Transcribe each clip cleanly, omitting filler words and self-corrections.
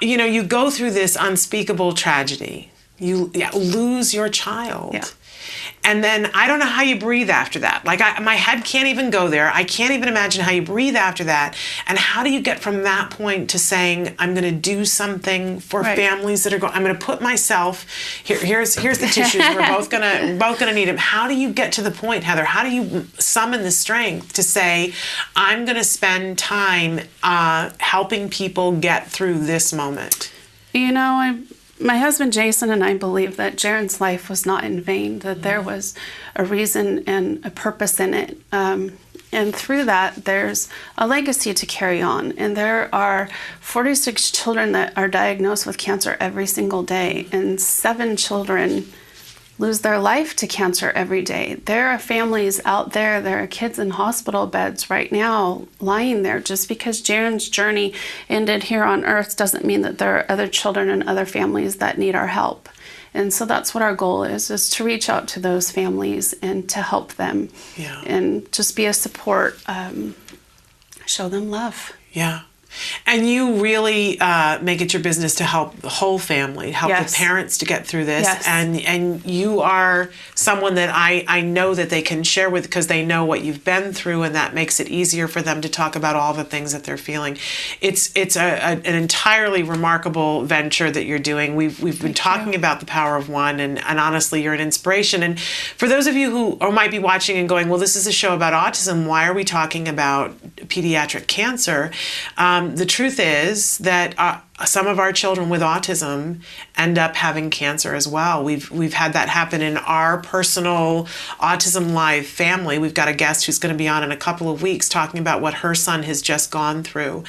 you go through this unspeakable tragedy. You lose your child. Yeah. And then I don't know how you breathe after that. Like my head can't even go there. I can't even imagine how you breathe after that. And how do you get from that point to saying, I'm going to do something for families that are going, I'm going to put myself, here's the tissues. We're both going to need them. How do you get to the point, Heather? How do you summon the strength to say, I'm going to spend time helping people get through this moment? My husband Jason and I believe that Jaren's life was not in vain, that there was a reason and a purpose in it. And through that, there's a legacy to carry on. And there are 46 children that are diagnosed with cancer every single day, and 7 children lose their life to cancer every day. There are families out there, there are kids in hospital beds right now lying there. Just because Jaren's journey ended here on earth doesn't mean that there are other children and other families that need our help. And so that's what our goal is to reach out to those families and to help them. Yeah. And just be a support, show them love. Yeah. And you really make it your business to help the whole family, help the parents to get through this. Yes. And you are someone that I know that they can share with because they know what you've been through, and that makes it easier for them to talk about all the things that they're feeling. It's an entirely remarkable venture that you're doing. We've been talking about the power of one, and honestly, you're an inspiration. And for those of you who might be watching and going, well, this is a show about autism, why are we talking about pediatric cancer? The truth is that some of our children with autism end up having cancer as well. We've had that happen in our personal autism-live family. We've got a guest who's going to be on in a couple of weeks talking about what her son has just gone through.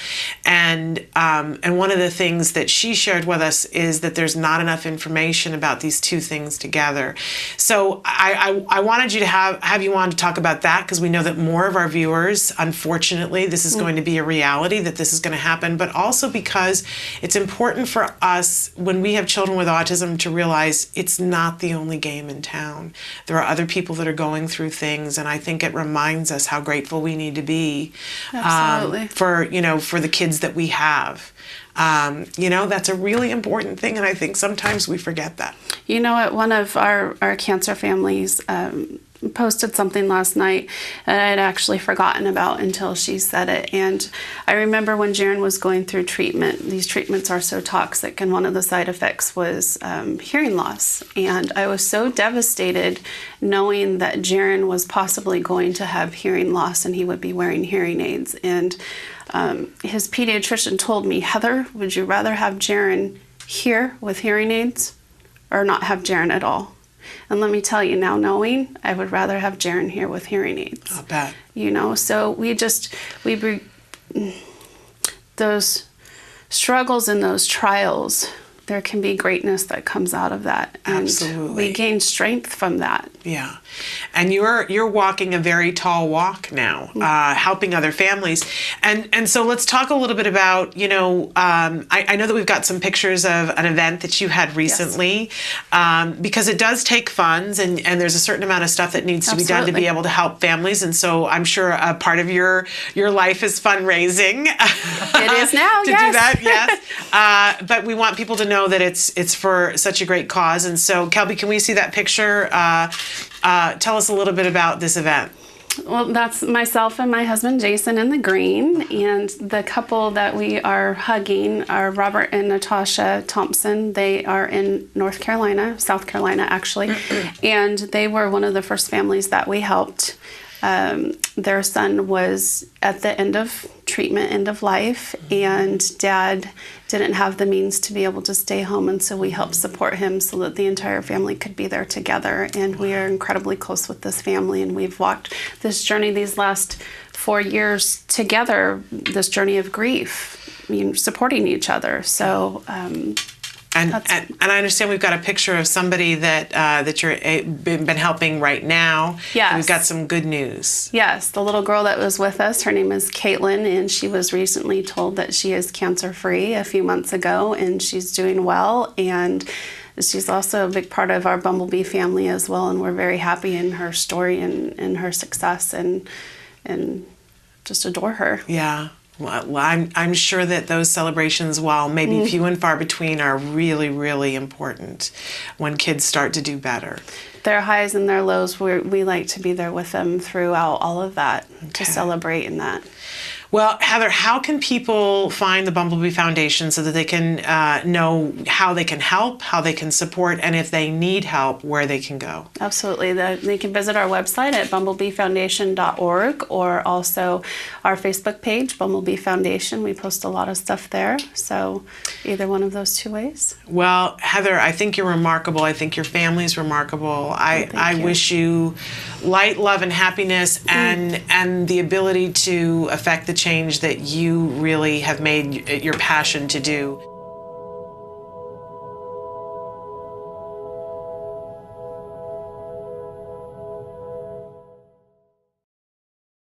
And one of the things that she shared with us is that there's not enough information about these two things together. So I wanted you to have you on to talk about that, because we know that more of our viewers, unfortunately, this is going to be a reality, that this is going to happen, but also because it's important for us when we have children with autism to realize it's not the only game in town. There are other people that are going through things, and I think it reminds us how grateful we need to be for the kids that we have. That's a really important thing, and I think sometimes we forget that. One of our cancer families posted something last night that I had actually forgotten about until she said it. And I remember when Jaren was going through treatment, these treatments are so toxic, and one of the side effects was hearing loss. And I was so devastated knowing that Jaren was possibly going to have hearing loss and he would be wearing hearing aids. And his pediatrician told me, Heather, would you rather have Jaren here with hearing aids or not have Jaren at all? And let me tell you, now knowing, I would rather have Jaren here with hearing aids. I'll bet. So those struggles and those trials, there can be greatness that comes out of that. And absolutely. We gain strength from that. Yeah. And you're walking a very tall walk now, helping other families. And so let's talk a little bit about, I know that we've got some pictures of an event that you had recently, because it does take funds, and there's a certain amount of stuff that needs to be done to be able to help families. And so I'm sure a part of your life is fundraising. It is now, to do that, yes. But we want people to know that it's for such a great cause. And so, Kelby, can we see that picture? Tell us a little bit about this event. Well, that's myself and my husband Jason in the green, and the couple that we are hugging are Robert and Natasha Thompson. They are in South Carolina actually, and they were one of the first families that we helped. Their son was at the end of treatment, end of life, and Dad didn't have the means to be able to stay home, and so we helped support him so that the entire family could be there together. And we are incredibly close with this family, and we've walked this journey these last 4 years together, this journey of grief, supporting each other. So And I understand we've got a picture of somebody that you're been helping right now. Yes. We've got some good news. Yes, the little girl that was with us, her name is Caitlin, and she was recently told that she is cancer-free a few months ago, and she's doing well. And she's also a big part of our Bumblebee family as well, and we're very happy in her story and her success, and just adore her. Yeah. Well, I'm sure that those celebrations, while maybe few and far between, are really, really important when kids start to do better. Their highs and their lows, we like to be there with them throughout all of that, to celebrate in that. Well, Heather, how can people find the Bumblebee Foundation so that they can know how they can help, how they can support, and if they need help, where they can go? Absolutely. They can visit our website at bumblebeefoundation.org, or also our Facebook page, Bumblebee Foundation. We post a lot of stuff there. So either one of those two ways. Well, Heather, I think you're remarkable. I think your family's remarkable. I wish you light, love, and happiness, and the ability to affect the change that you really have made your passion to do.